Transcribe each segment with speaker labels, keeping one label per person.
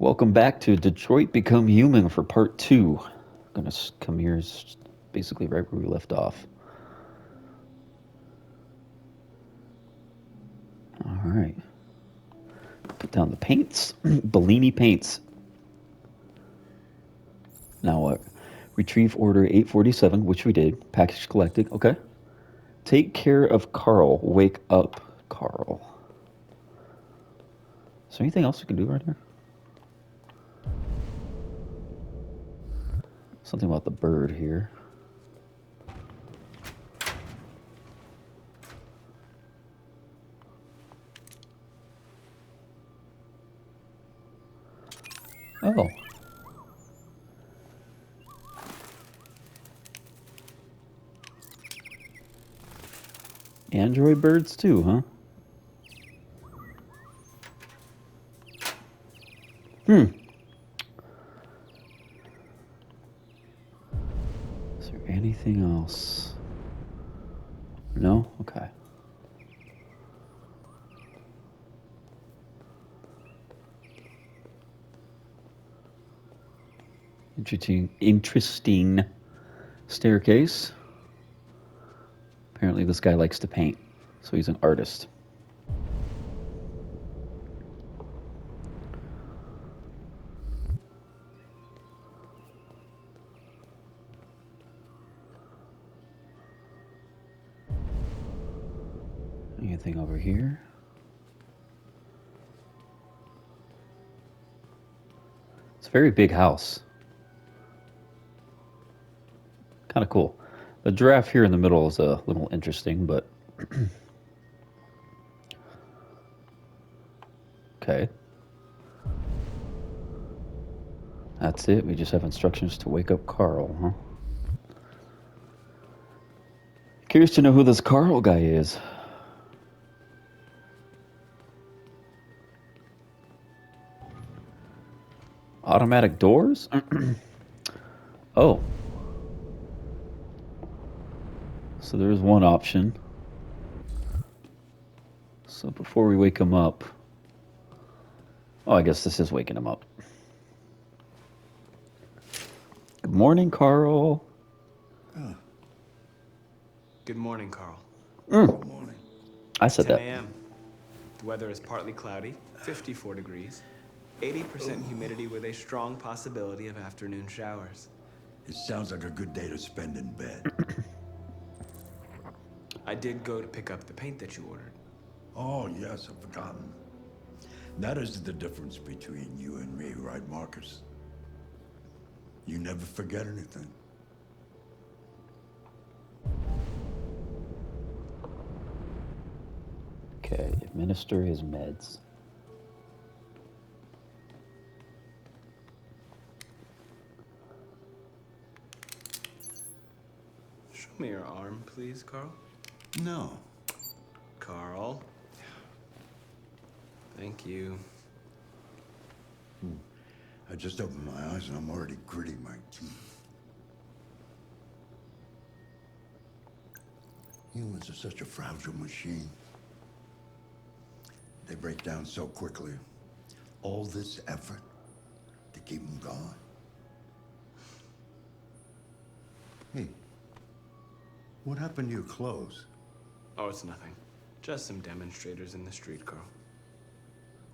Speaker 1: Welcome back to Detroit Become Human for part two. I'm gonna come here basically right where we left off. All right. Put down the paints. Bellini paints. Now what? Retrieve order 847, which we did. Package collected. Okay. Take care of Carl. Wake up, Carl. Is there anything else we can do right here? Something about the bird here. Oh. Android birds too, huh? Is there anything else? No? Okay. Interesting staircase. Apparently this guy likes to paint, so he's an artist. Anything over here? It's a very big house. Kind of cool. The giraffe here in the middle is a little interesting, but okay. That's it. We just have instructions to wake up Carl, huh? Curious to know who this Carl guy is. Automatic doors? Oh. So there's one option. So before we wake him up... Oh, I guess this is waking him up. Good morning, Carl.
Speaker 2: Oh.
Speaker 3: Good morning, Carl.
Speaker 2: Good morning.
Speaker 1: I said
Speaker 3: 10
Speaker 1: that.
Speaker 3: a.m. The weather is partly cloudy, 54 degrees, 80% humidity with a strong possibility of afternoon showers.
Speaker 2: It sounds like a good day to spend in bed.
Speaker 3: I did go to pick up the paint that you ordered.
Speaker 2: Oh, yes, I've forgotten. That is the difference between you and me, right, Marcus? You never forget anything.
Speaker 1: Okay, administer his meds.
Speaker 3: Show me your arm, please, Carl.
Speaker 2: No.
Speaker 3: Carl. Thank you.
Speaker 2: I just opened my eyes and I'm already gritting my teeth. Humans are such a fragile machine. They break down so quickly. All this effort to keep them going. Hey, what happened to your clothes?
Speaker 3: Oh, it's nothing. Just some demonstrators in the street, Carl.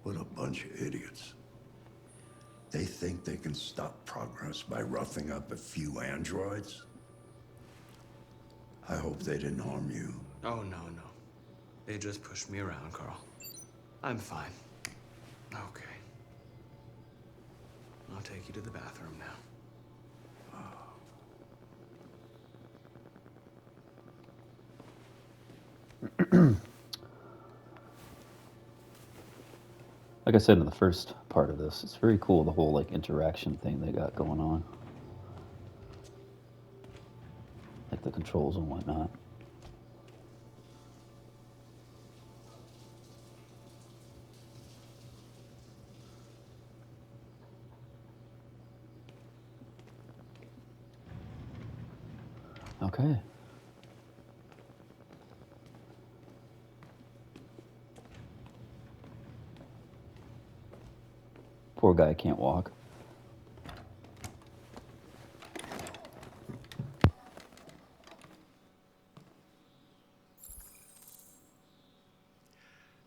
Speaker 2: What a bunch of idiots. They think they can stop progress by roughing up a few androids? I hope they didn't harm you.
Speaker 3: Oh, no. They just pushed me around, Carl. I'm fine. Okay. I'll take you to the bathroom now.
Speaker 1: Like I said in the first part of this, it's very cool, the whole like interaction thing they got going on. Like the controls and whatnot. Okay. Poor guy can't walk.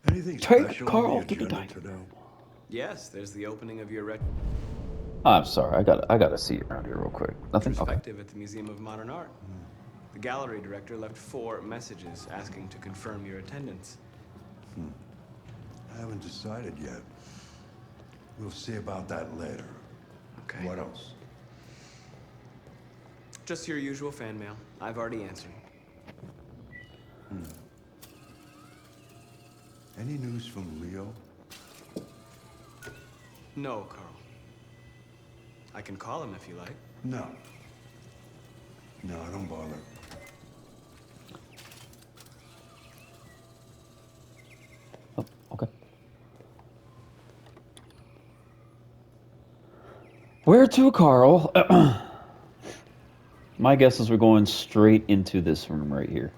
Speaker 2: Anything
Speaker 1: Take
Speaker 2: special
Speaker 1: Carl,
Speaker 2: on the
Speaker 1: give me
Speaker 2: agenda
Speaker 1: time.
Speaker 2: today?
Speaker 3: Yes, there's the opening of your
Speaker 1: I'm sorry, I gotta see it around here real quick. Nothing? Okay.
Speaker 3: retrospective at the Museum of Modern Art. The gallery director left 4 messages asking to confirm your attendance.
Speaker 2: I haven't decided yet. We'll see about that later.
Speaker 3: Okay.
Speaker 2: What else?
Speaker 3: Just your usual fan mail. I've already answered.
Speaker 2: Any news from Leo?
Speaker 3: No, Carl. I can call him if you like.
Speaker 2: No. No, don't bother.
Speaker 1: Oh, okay. Where to, Carl? My guess is we're going straight into this room right here.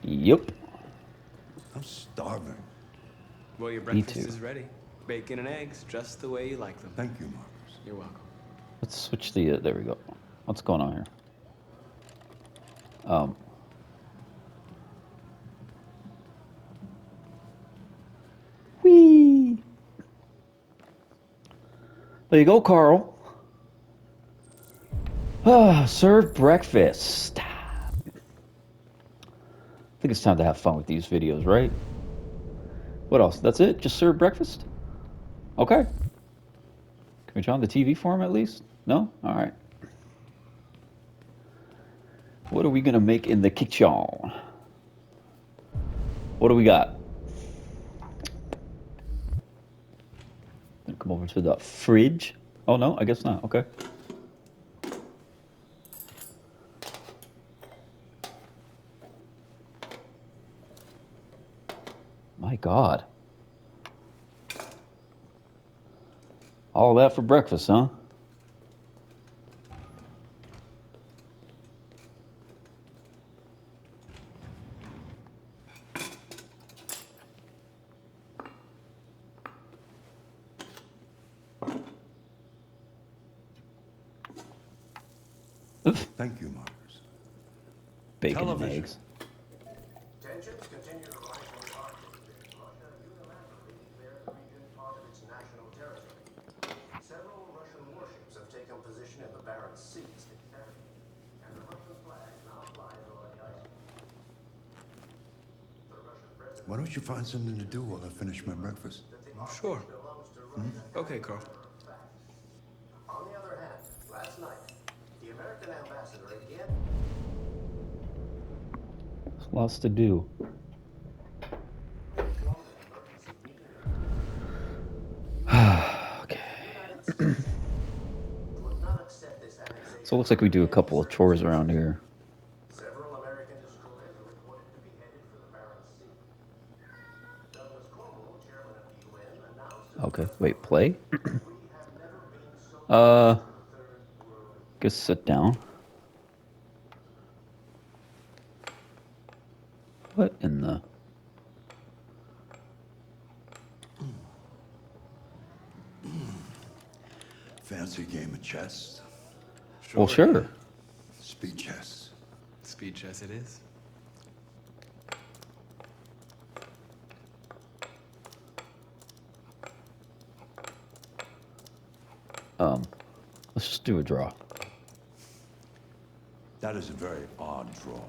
Speaker 1: Yep.
Speaker 2: I'm starving.
Speaker 3: Well, your
Speaker 1: Me
Speaker 3: breakfast
Speaker 1: too.
Speaker 3: is ready. Bacon and eggs, just the way you like them.
Speaker 2: Thank you, Marcus.
Speaker 3: You're welcome.
Speaker 1: Let's switch the. There we go. What's going on here? Whee! There you go, Carl. Serve breakfast. I think it's time to have fun with these videos, right? What else? That's it? Just serve breakfast? Okay. Can we turn on the TV for him at least? No? All right. What are we going to make in the kitchen? What do we got? Gonna come over to the fridge. Oh, no, I guess not. Okay. My God. All that for breakfast, huh?
Speaker 2: Thank you, Marcus.
Speaker 1: Bacon and
Speaker 2: Television.
Speaker 1: eggs.
Speaker 4: Tensions continue to rise in the Arctic. Russia unilaterally declared the region part of its national territory. Several Russian warships have taken position in the Barents Seas, and the Russian flag now flies over the ice. The Russian president
Speaker 2: Why don't you find something to do while I finish my breakfast?
Speaker 3: Sure.
Speaker 4: belongs to Russia.
Speaker 3: Okay, Carl.
Speaker 4: On the other hand, last night, the American ambassador again
Speaker 1: Lots to do. Okay.
Speaker 4: would not accept this annexation.
Speaker 1: So it looks like we do a couple of chores around here.
Speaker 4: Several American destroyers are reported to be headed for the Barents Sea. Douglas Cornwall, chairman of the UN, announced
Speaker 1: Okay, wait, play?
Speaker 4: we have never been so
Speaker 1: Guess sit down. What in the...
Speaker 2: Fancy game of chess?
Speaker 1: Well, sure.
Speaker 2: Speed chess.
Speaker 3: Speed chess it is.
Speaker 1: Let's just do a draw.
Speaker 2: That is a very odd draw.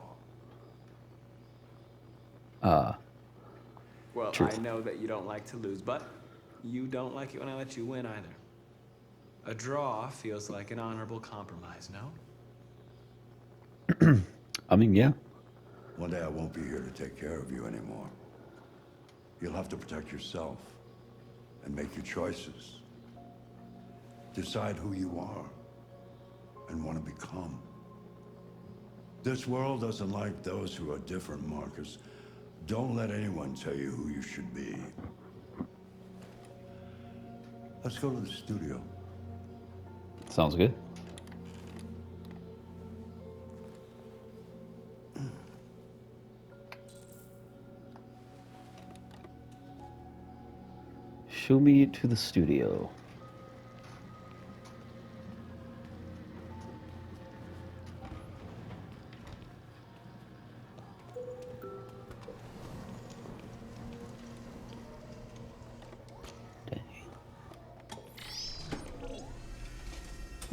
Speaker 3: Well,
Speaker 1: Truth.
Speaker 3: I know that you don't like to lose, but you don't like it when I let you win either. A draw feels like an honorable compromise, no?
Speaker 1: I mean, yeah.
Speaker 2: One day I won't be here to take care of you anymore. You'll have to protect yourself and make your choices. Decide who you are and want to become. This world doesn't like those who are different, Marcus. Don't let anyone tell you who you should be. Let's go to the studio.
Speaker 1: Sounds good. Show me to the studio.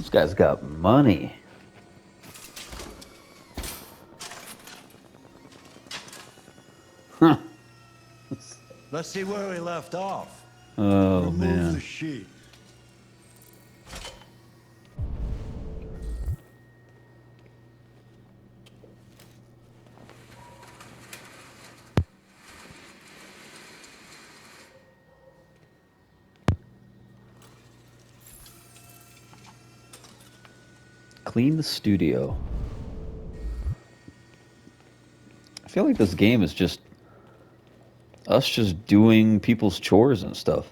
Speaker 1: This guy's got money. Huh.
Speaker 2: Let's see where we left off.
Speaker 1: Oh,
Speaker 2: Remove
Speaker 1: man.
Speaker 2: the sheet.
Speaker 1: Clean the studio. I feel like this game is just us just doing people's chores and stuff.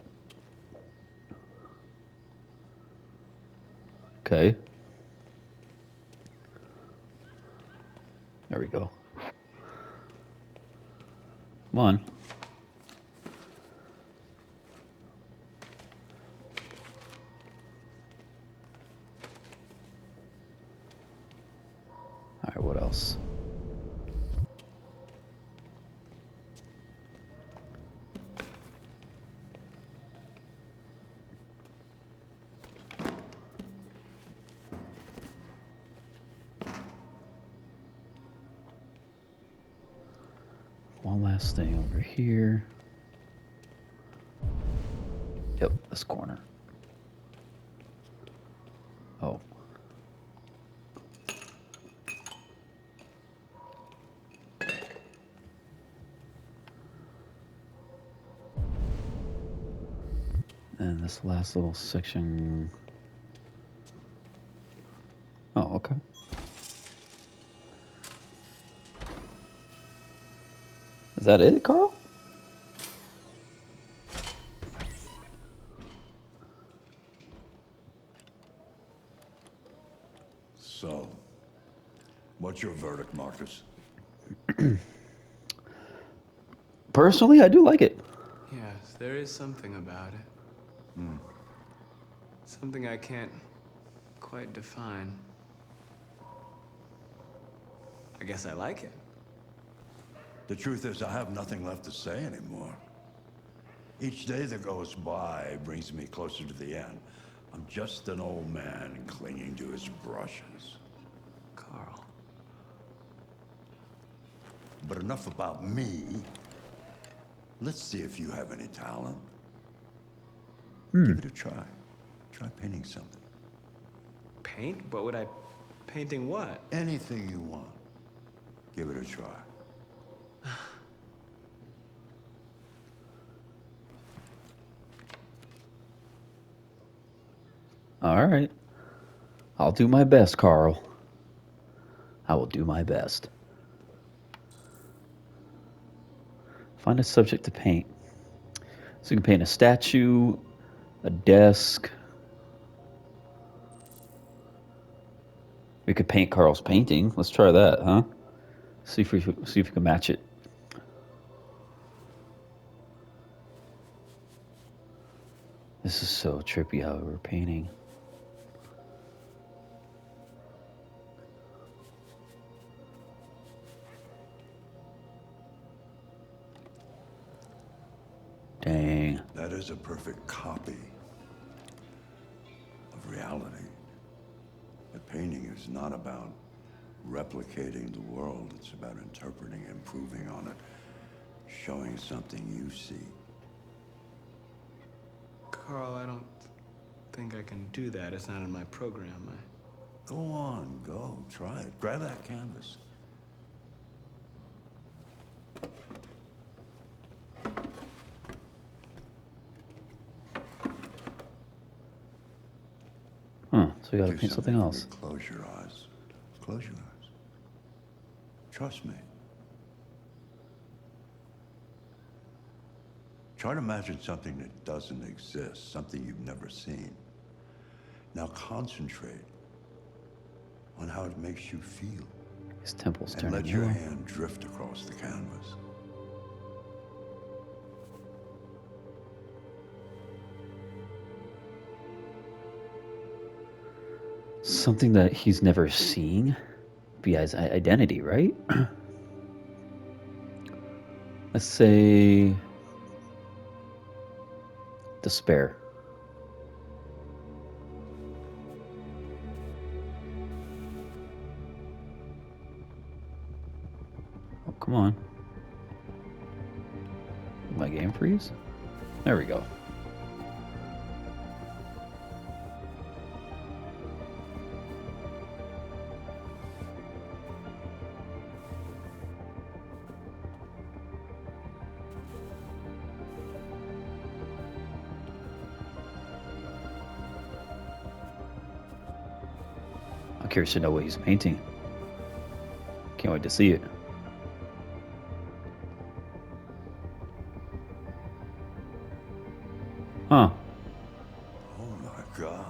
Speaker 1: Okay. There we go. Come on. All right, what else? One last thing over here. Yep, this corner. Oh. And this last little section. Oh, okay. Is that it, Carl?
Speaker 2: So, what's your verdict, Marcus?
Speaker 1: Personally, I do like it.
Speaker 3: Yes, there is something about it. Something I can't quite define. I guess I like it.
Speaker 2: The truth is, I have nothing left to say anymore. Each day that goes by brings me closer to the end. I'm just an old man clinging to his brushes.
Speaker 3: Carl.
Speaker 2: But enough about me. Let's see if you have any talent. Give it a try. Try painting something.
Speaker 3: Paint? What would I... Painting what?
Speaker 2: Anything you want. Give it a try.
Speaker 1: All right. I'll do my best, Carl. I will do my best. Find a subject to paint. So you can paint a statue, a desk. We could paint Carl's painting. Let's try that, huh? See if we can match it. This is so trippy how we're painting. Dang.
Speaker 2: That is a perfect copy of reality. But painting is not about replicating the world. It's about interpreting, improving on it, showing something you see.
Speaker 3: Carl, I don't think I can do that. It's not in my program.
Speaker 2: Go on, go, try it. Grab that canvas.
Speaker 1: Huh, so we gotta
Speaker 2: Do
Speaker 1: paint something
Speaker 2: for
Speaker 1: else.
Speaker 2: me. Close your eyes. Close your eyes. Trust me. Try to imagine something that doesn't exist, something you've never seen. Now concentrate on how it makes you feel.
Speaker 1: His temple's
Speaker 2: And
Speaker 1: turning
Speaker 2: let your
Speaker 1: yellow.
Speaker 2: hand drift across the canvas.
Speaker 1: Something that he's never seen? Be his identity, right? Let's say despair. come on. My game freeze? There we go. I'm curious to know what he's painting. Can't wait to see it. Huh.
Speaker 2: Oh my God.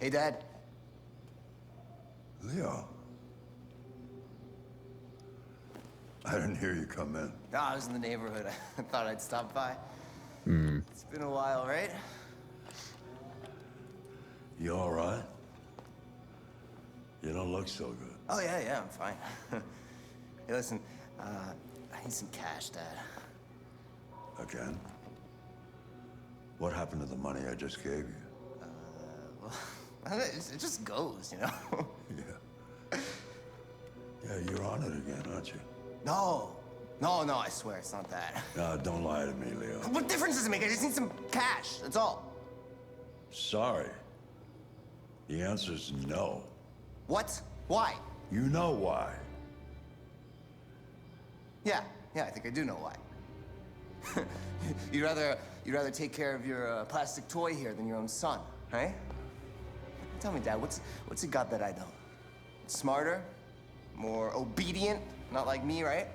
Speaker 5: Hey, Dad.
Speaker 2: Leo. I didn't hear you come in.
Speaker 5: No, I was in the neighborhood. I thought I'd stop by.
Speaker 1: Hmm.
Speaker 5: It's been a while, right?
Speaker 2: You all right? You don't look so good.
Speaker 5: Oh, yeah, I'm fine. Hey, listen, I need some cash, Dad.
Speaker 2: Again? What happened to the money I just gave you?
Speaker 5: Well, it just goes, you know?
Speaker 2: Yeah. Yeah, you're on it again, aren't you?
Speaker 5: No, I swear, it's not that.
Speaker 2: No, don't lie to me, Leo.
Speaker 5: What difference does it make? I just need some cash, that's all.
Speaker 2: Sorry. The answer's no.
Speaker 5: What? Why?
Speaker 2: You know why.
Speaker 5: Yeah, I think I do know why. you'd rather take care of your plastic toy here than your own son, right? Tell me, Dad, what's he got that I don't? Smarter? More obedient? Not like me, right?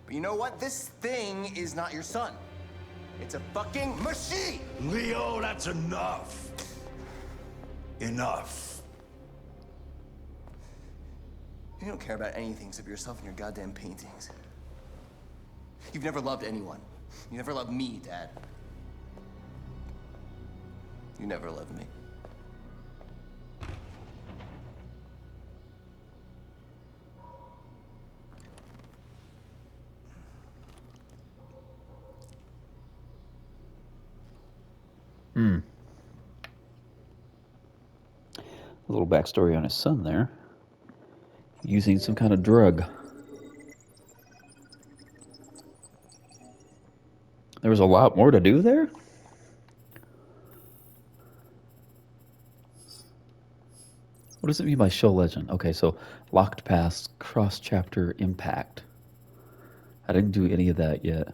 Speaker 5: But you know what? This thing is not your son. It's a fucking machine!
Speaker 2: Leo, that's enough. Enough.
Speaker 5: You don't care about anything except yourself and your goddamn paintings. You've never loved anyone. You never loved me, Dad. You never loved me.
Speaker 1: A little backstory on his son there. Using some kind of drug. There was a lot more to do there? What does it mean by show legend? Okay, so locked past, cross-chapter impact. I didn't do any of that yet.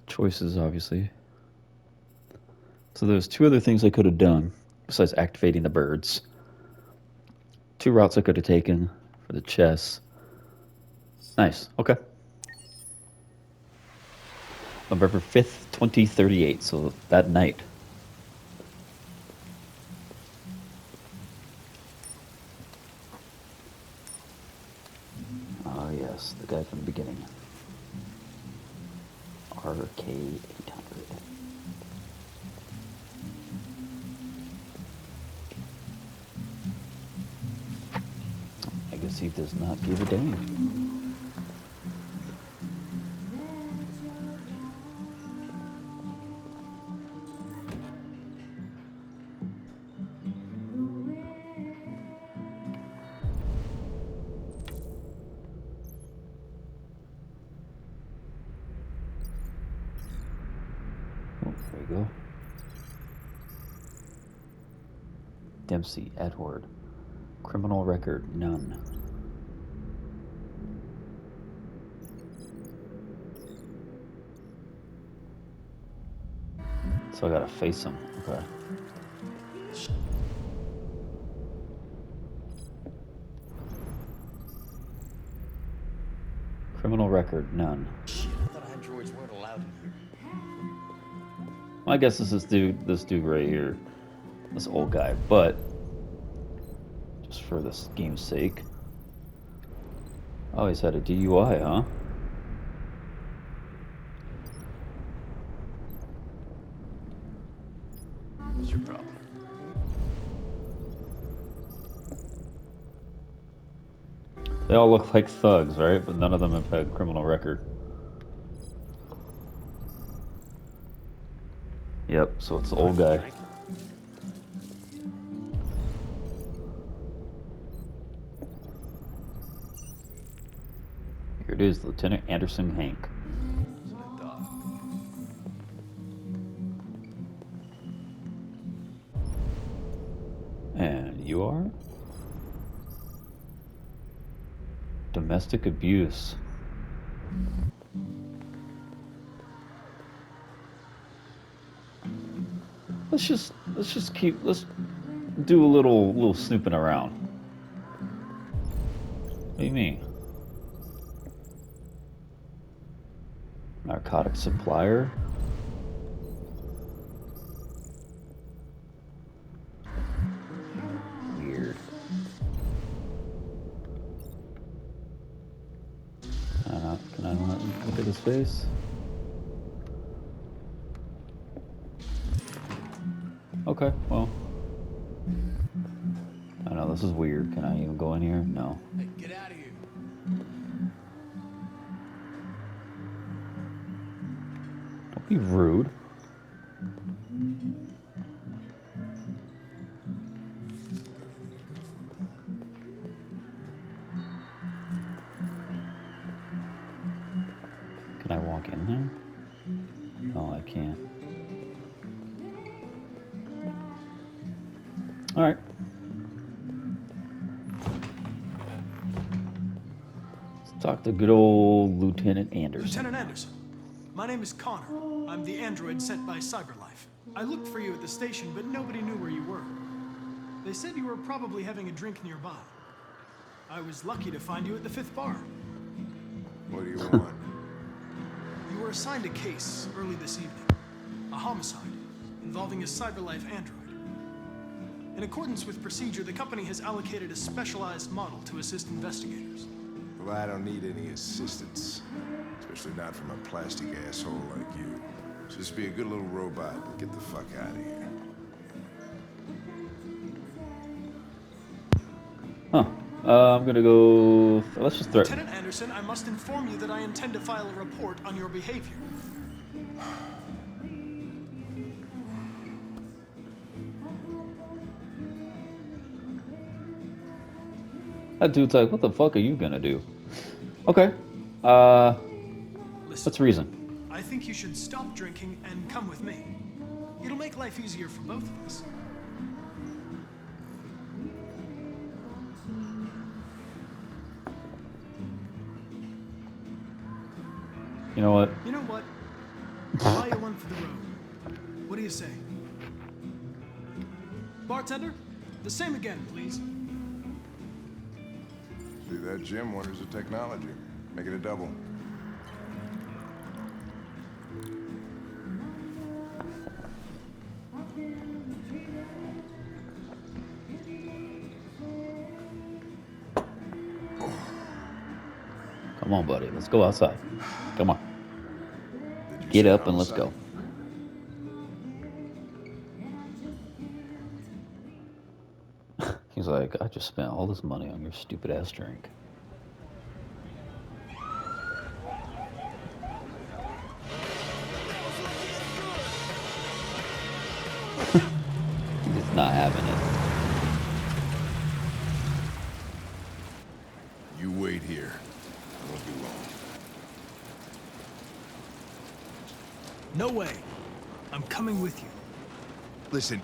Speaker 1: Choices, obviously. So there's two other things I could have done besides activating the birds. Two routes I could have taken for the chess. Nice. Okay. November 5th, 2038. So that night. Ah, yes. The guy from the beginning. RK-800. I guess he does not give a damn. Oh, there you go. Dempsey, Edward. Criminal record, none. So I gotta face him. Okay. Criminal record, none.
Speaker 5: Shit, I thought androids weren't allowed in here.
Speaker 1: Well, I guess this dude right here, this old guy, but just for this game's sake. Oh, he's had a DUI, huh?
Speaker 5: What's your problem?
Speaker 1: They all look like thugs, right? But none of them have had a criminal record. Yep. Yep, so it's the old guy. Here it is, Lieutenant Anderson Hank. And you are? Domestic abuse. Let's do a little snooping around. What do you mean? Narcotic supplier? Weird. Can I not look at his face? Okay, well. I know, this is weird. Can I even go in here? No.
Speaker 6: Hey, get out of here.
Speaker 1: Don't be rude. Can I walk in there? No, I can't. All right. Let's talk to good old Lieutenant Anderson.
Speaker 6: Lieutenant Anderson, my name is Connor. I'm the android sent by CyberLife. I looked for you at the station, but nobody knew where you were. They said you were probably having a drink nearby. I was lucky to find you at the 5th bar.
Speaker 2: What do you want?
Speaker 6: You were assigned a case early this evening. A homicide involving a CyberLife android. In accordance with procedure, the company has allocated a specialized model to assist investigators.
Speaker 7: Well, I don't need any assistance. Especially not from a plastic asshole like you. Just be a good little robot and get the fuck out of here.
Speaker 1: Huh. I'm gonna go. Let's just threaten.
Speaker 6: Lieutenant Anderson, I must inform you that I intend to file a report on your behavior.
Speaker 1: That dude's like, what the fuck are you gonna do? Okay.
Speaker 6: Listen,
Speaker 1: Let's reason.
Speaker 6: I think you should stop drinking and come with me. It'll make life easier for both of us.
Speaker 1: You know what?
Speaker 6: You know what? I'll buy you one for the road. What do you say? Bartender, the same again, please.
Speaker 7: See that, Jim? Wonders of technology. Make it a double.
Speaker 1: Come on, buddy. Let's go outside. Come on. Get up and let's go. He's like, I just spent all this money on your stupid ass drink. He's not having it.
Speaker 7: You wait here. I won't be long.
Speaker 6: No way. I'm coming with you.
Speaker 7: Listen,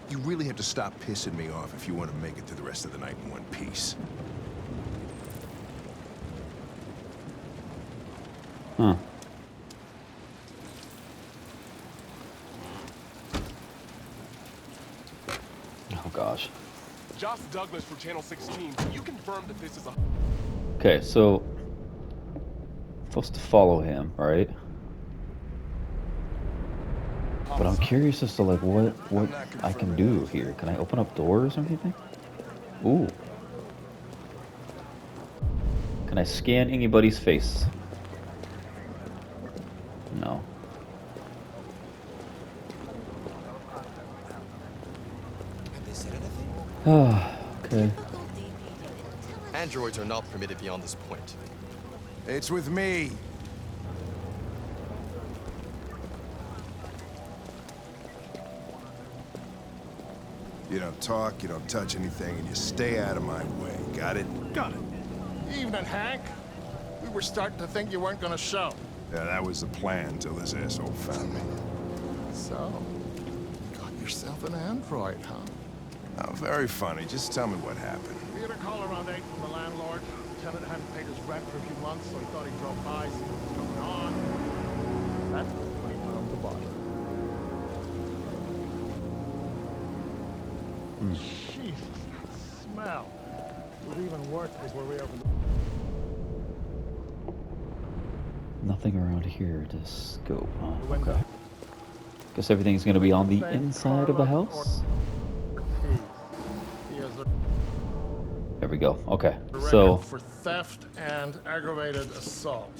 Speaker 7: you really have to stop pissing me off if you want to make it through the rest of the night in one piece.
Speaker 1: Huh. Oh gosh.
Speaker 8: Josh Douglas for Channel 16. Can you confirm that this is a...
Speaker 1: Okay, so supposed to follow him, right? But I'm curious as to like what I can do here. Can I open up doors or anything? Ooh. Can I scan anybody's face? No. Ah, okay.
Speaker 9: Androids are not permitted beyond this point.
Speaker 7: It's with me. You don't talk, you don't touch anything, and you stay out of my way. Got it?
Speaker 6: Got it.
Speaker 10: Evening, Hank. We were starting to think you weren't gonna show.
Speaker 7: Yeah, that was the plan till this asshole found me.
Speaker 10: So, got yourself an android, huh?
Speaker 7: Oh, very funny. Just tell me what happened.
Speaker 10: We had a call around 8 from the landlord. Tenant hadn't paid his rent for a few months, so he thought he'd drop by, see what was going on. That's when he found the body. Jesus, that smell. It was even worse before we opened the...
Speaker 1: Nothing around here to scope, huh?
Speaker 10: window.
Speaker 1: Okay. Guess everything's gonna be on the
Speaker 10: Thank
Speaker 1: inside of the
Speaker 10: Carlos
Speaker 1: house.
Speaker 10: He is
Speaker 1: There we go. Okay.
Speaker 10: arrested
Speaker 1: So,
Speaker 10: for theft and aggravated assault.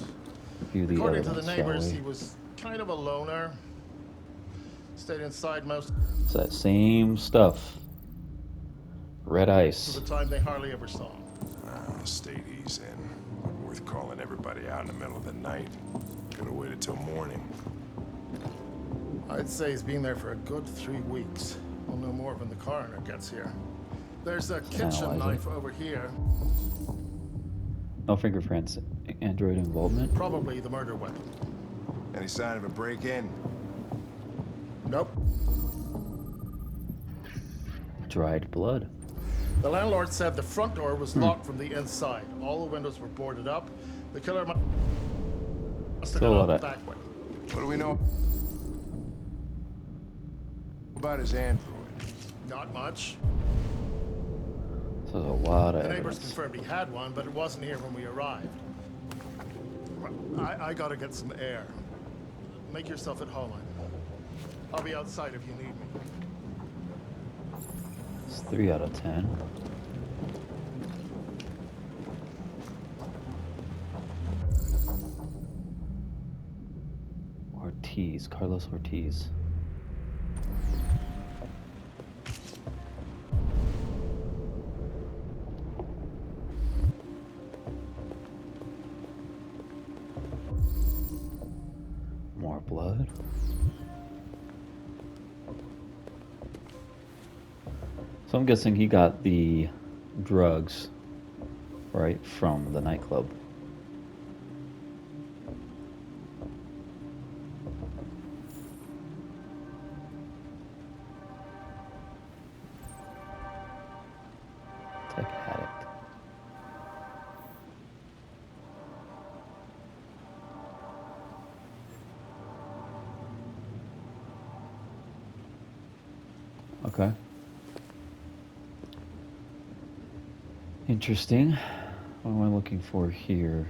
Speaker 1: view the
Speaker 10: According to
Speaker 1: evidence,
Speaker 10: the
Speaker 1: shall
Speaker 10: neighbors,
Speaker 1: we?
Speaker 10: he was kind of a loner. Stayed inside most
Speaker 1: It's that same stuff. Red
Speaker 10: of
Speaker 1: ice.
Speaker 10: the time. They hardly ever saw him.
Speaker 7: State he's in. Wasn't worth calling everybody out in the middle of the night. Could've waited till morning.
Speaker 10: I'd say he's been there for a good 3 weeks. We'll know more when the coroner gets here. There's a kitchen
Speaker 1: Analyze it.
Speaker 10: knife over here.
Speaker 1: No fingerprints. Android involvement.
Speaker 10: Probably the murder weapon.
Speaker 7: Any sign of a break-in?
Speaker 10: Nope.
Speaker 1: Dried blood.
Speaker 10: The landlord said the front door was locked from the inside. All the windows were boarded up. The killer must have
Speaker 1: Still
Speaker 10: gone
Speaker 1: a
Speaker 10: out
Speaker 1: lot
Speaker 10: the
Speaker 1: of-
Speaker 10: back way.
Speaker 7: What do we know about his android?
Speaker 10: Not much.
Speaker 1: So there's a lot of
Speaker 10: The neighbors
Speaker 1: evidence.
Speaker 10: confirmed he had one, but it wasn't here when we arrived. I gotta get some air. Make yourself at home. I'll be outside if you need me.
Speaker 1: It's 3 out of 10. Ortiz. Carlos Ortiz. More blood. So I'm guessing he got the drugs, right, from the nightclub. Tech addict. Okay. Interesting. What am I looking for here?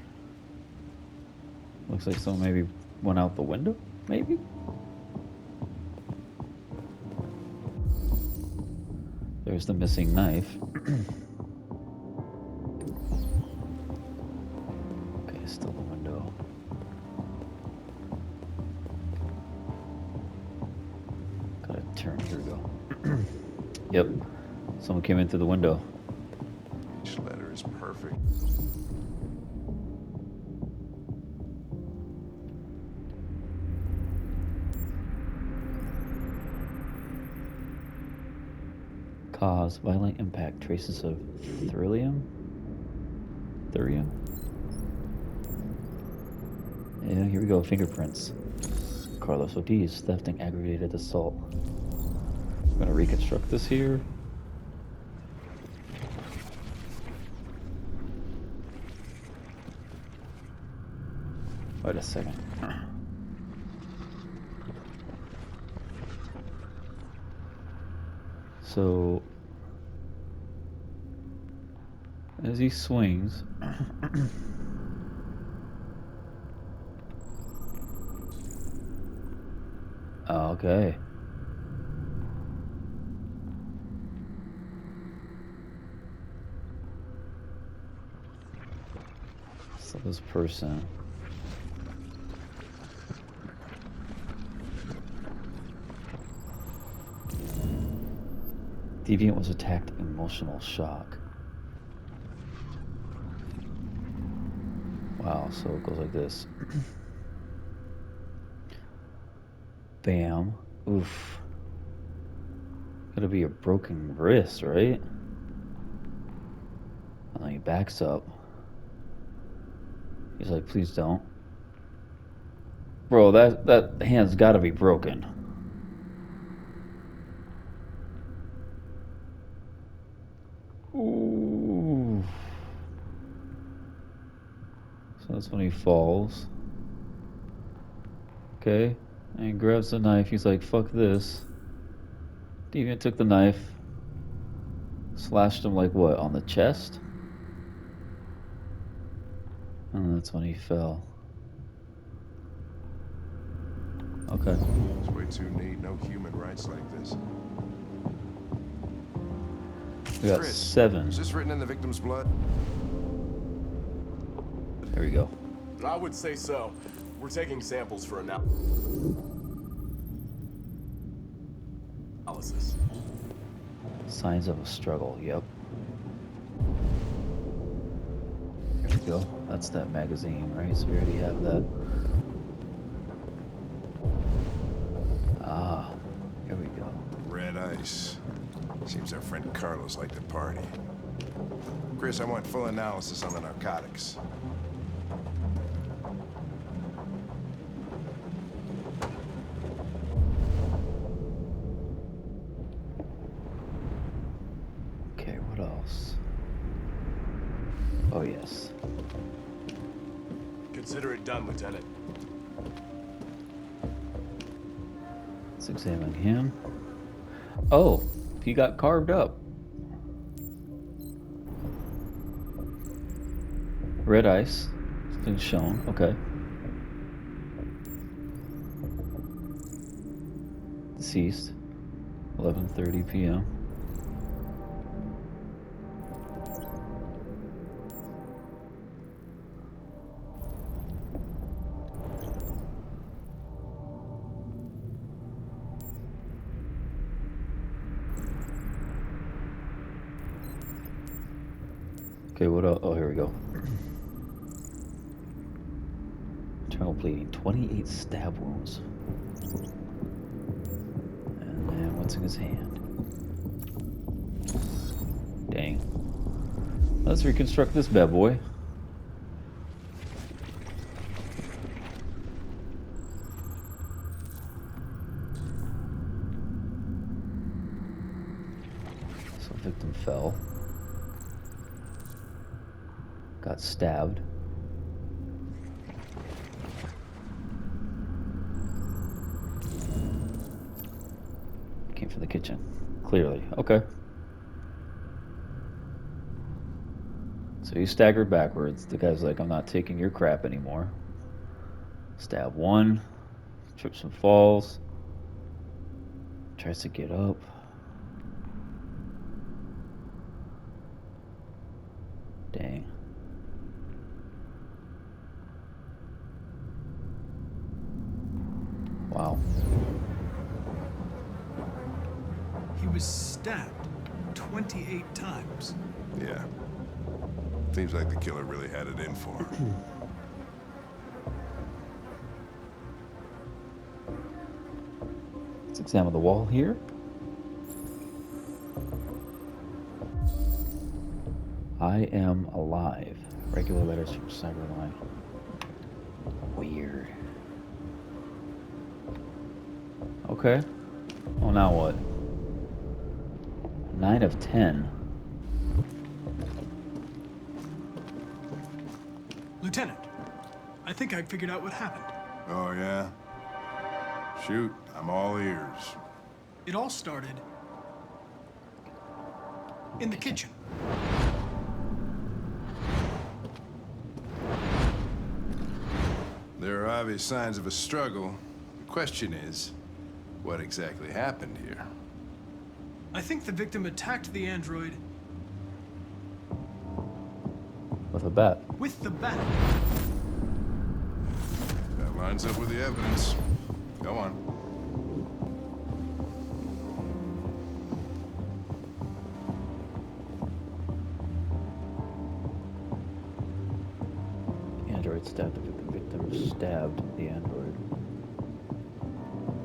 Speaker 1: Looks like someone maybe went out the window? Maybe? There's the missing knife. Okay, still the window. Gotta turn. Here we go. Yep. Someone came in through the window.
Speaker 7: Each letter is perfect.
Speaker 1: Cause violent impact, traces of thurium. Yeah, here we go. Fingerprints. Carlos Ortiz, theft and aggravated assault. I'm gonna reconstruct this here. Wait a second. So, as he swings, okay. So this person. Deviant was attacked, emotional shock. Wow, so it goes like this. Bam. Oof. Gotta be a broken wrist, right? And then he backs up. He's like, please don't. Bro, that hand's gotta be broken. Ooh. So that's when he falls. Okay. And he grabs the knife. He's like, fuck this. Deviant took the knife. Slashed him like what? On the chest? And that's when he fell. Okay.
Speaker 7: It's way too neat. No human rights like this.
Speaker 1: We got
Speaker 7: Chris,
Speaker 1: 7.
Speaker 7: is this written in the victim's blood?
Speaker 1: There we go.
Speaker 8: I would say so. We're taking samples for analysis.
Speaker 1: Signs of a struggle, yep. There we go. That's that magazine, right? So we already have that. Ah, here we go.
Speaker 7: Red ice. Seems our friend Carlos liked the party. Chris, I want full analysis on the narcotics.
Speaker 1: Okay, what else? Oh, yes.
Speaker 8: Consider it done, Lieutenant.
Speaker 1: Let's examine him. Oh, he got carved up. Red ice. It's been shown. Okay. Deceased. 11:30 p.m. Okay, what else? Oh, here we go. Internal bleeding, 28 stab wounds. And then what's in his hand? Dang. Let's reconstruct this bad boy. So victim fell. Got stabbed. Came from the kitchen. Clearly. Okay. So he staggered backwards. The guy's like, I'm not taking your crap anymore. Stab 1. Trips and falls. Tries to get up. Dang. Wow.
Speaker 6: He was stabbed 28 times.
Speaker 7: Yeah. Seems like the killer really had it in for him.
Speaker 1: Let's examine the wall here. I am alive. Regular letters from Cyberline. Weird. Okay. Oh, now what? 9 of 10.
Speaker 6: Lieutenant, I think I figured out what happened.
Speaker 7: Oh, yeah? Shoot, I'm all ears.
Speaker 6: It all started in the kitchen.
Speaker 7: There are obvious signs of a struggle. The question is, what exactly happened here?
Speaker 6: I think the victim attacked the android
Speaker 1: With a bat.
Speaker 6: with the bat.
Speaker 7: That lines up with the evidence. Go on.
Speaker 1: The android stabbed the victim. Victim stabbed the android.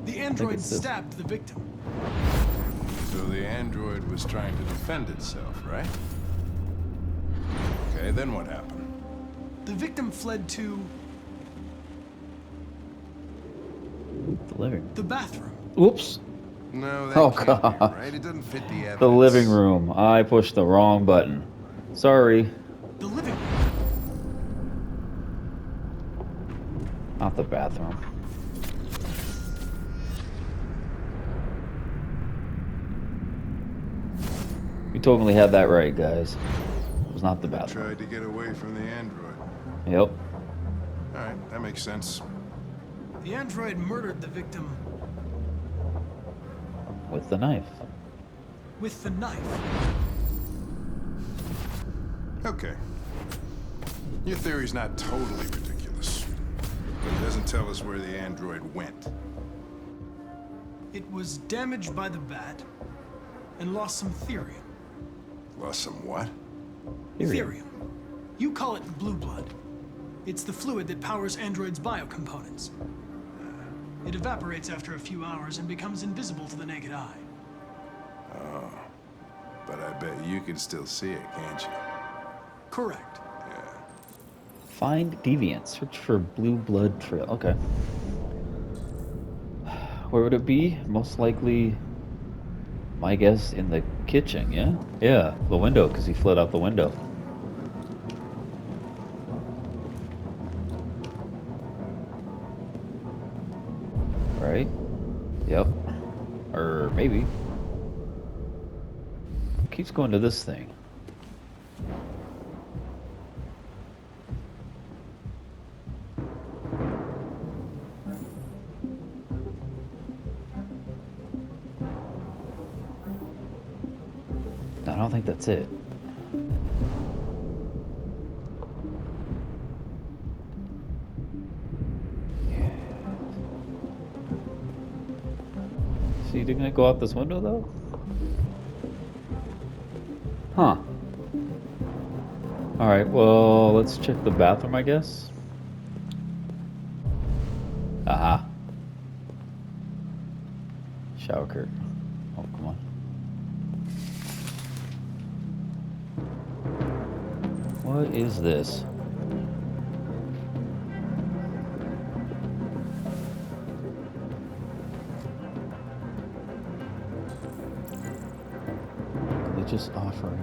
Speaker 6: The android
Speaker 1: it's this.
Speaker 6: stabbed the victim.
Speaker 7: So the android was trying to defend itself, right? Okay, then what happened?
Speaker 6: The victim fled to
Speaker 1: The living.
Speaker 6: the bathroom.
Speaker 1: Oops.
Speaker 7: No, that
Speaker 1: Oh,
Speaker 7: can't be
Speaker 1: God.
Speaker 7: right. It doesn't fit the evidence.
Speaker 1: The living room. I pushed the wrong button. Sorry.
Speaker 6: The living room.
Speaker 1: Not the bathroom. We totally had that right, guys. It was not the
Speaker 7: I
Speaker 1: bathroom.
Speaker 7: tried to get away from the android.
Speaker 1: Yep.
Speaker 7: All right, that makes sense.
Speaker 6: The android murdered the victim
Speaker 1: With the knife.
Speaker 6: with the knife.
Speaker 7: Okay. Your theory's not totally ridiculous, but it doesn't tell us where the android went.
Speaker 6: It was damaged by the bat and lost some therium.
Speaker 7: Lost some what?
Speaker 6: Therium. You call it blue blood. It's the fluid that powers androids' biocomponents. It evaporates after a few hours and becomes invisible to the naked eye.
Speaker 7: Oh. But I bet you can still see it, can't you?
Speaker 6: Correct.
Speaker 7: Yeah.
Speaker 1: Find deviant. Search for blue blood trail. Okay. Where would it be? Most likely, my guess, in the kitchen, yeah? Yeah, the window, because he fled out the window. Right? Yep. Or maybe. Keeps going to this thing. I don't think that's it. So you gonna go out this window though? Huh. Alright, well, let's check the bathroom, I guess. Aha. Shower curtain. Oh, come on. What is this? Religious offering.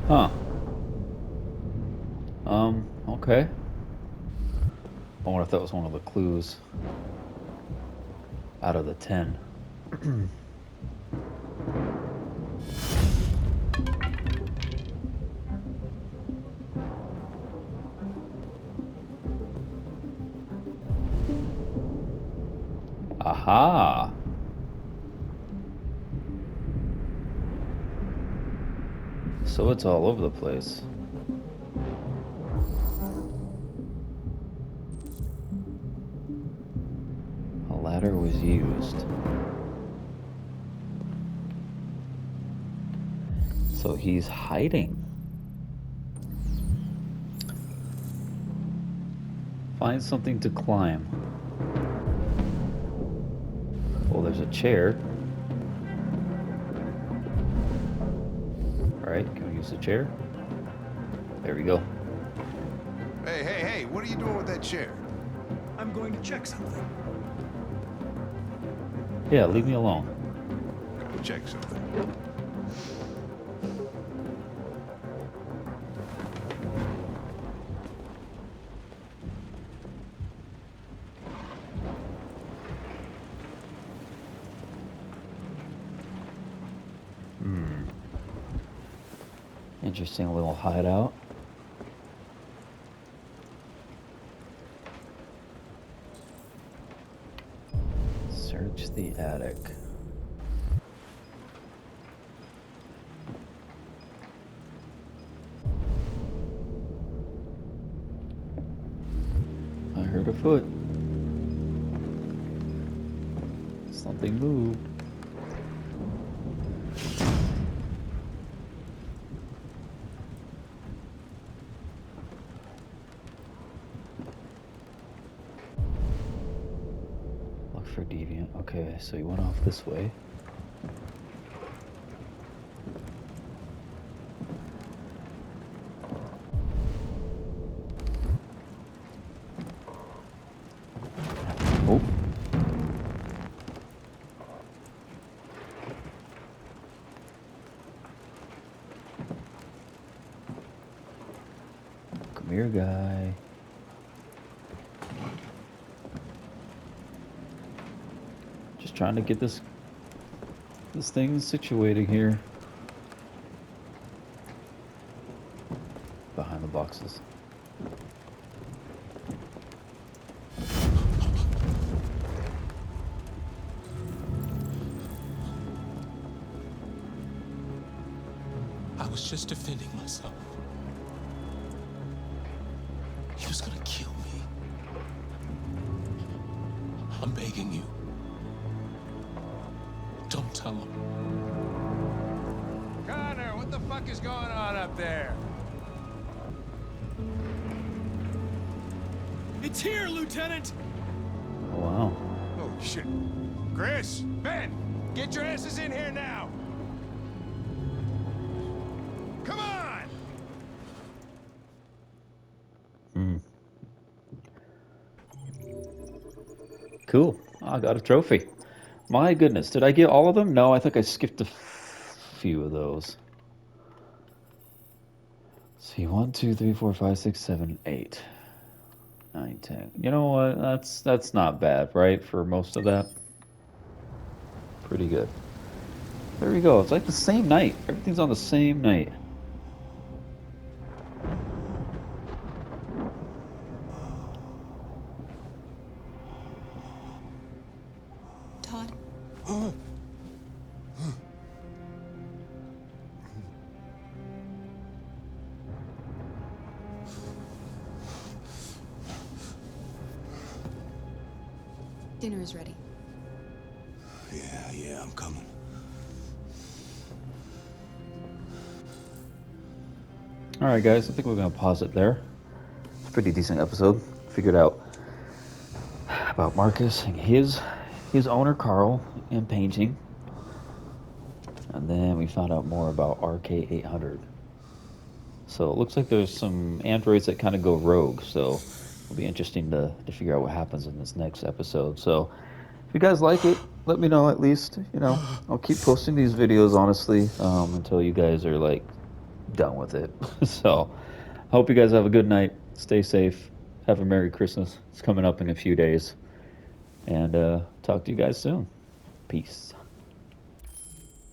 Speaker 1: Huh. Okay. I wonder if that was one of the clues out of the 10. Aha! So it's all over the place. A ladder was used. So he's hiding. Find something to climb. Well, there's a chair. Alright, can we use the chair? There we go.
Speaker 7: Hey, what are you doing with that chair?
Speaker 6: I'm going to check something.
Speaker 1: Yeah, leave me alone.
Speaker 7: Gotta check something.
Speaker 1: Interesting little hideout. Search the attic. I heard a foot. Something moved. for deviant. Okay, so he went off this way. Oh. Come here, guy. Just trying to get this thing situated here. Behind the boxes.
Speaker 8: I was just defending myself. He was gonna kill me. I'm begging you. Don't tell him.
Speaker 7: Connor, what the fuck is going on up there?
Speaker 6: It's here, Lieutenant!
Speaker 1: Oh, wow.
Speaker 7: Oh, shit. Chris, Ben, get your asses in here now. Come on!
Speaker 1: Cool. I got a trophy. My goodness, did I get all of them? No, I think I skipped a few of those. Let's see, 1, 2, 3, 4, 5, 6, 7, 8, 9, 10. You know what? That's not bad, right? For most of that. Pretty good. There we go. It's like the same night. Everything's on the same night.
Speaker 11: Todd? Dinner is ready.
Speaker 2: Yeah, I'm coming.
Speaker 1: Alright guys, I think we're going to pause it there. It's a pretty decent episode. Figured out about Marcus and his owner, Carl, and painting. And then we found out more about RK-800. So it looks like there's some androids that kind of go rogue, so it'll be interesting to figure out what happens in this next episode. So if you guys like it, let me know at least. You know, I'll keep posting these videos, honestly, until you guys are, like, done with it. So I hope you guys have a good night. Stay safe. Have a Merry Christmas. It's coming up in a few days. And talk to you guys soon. Peace.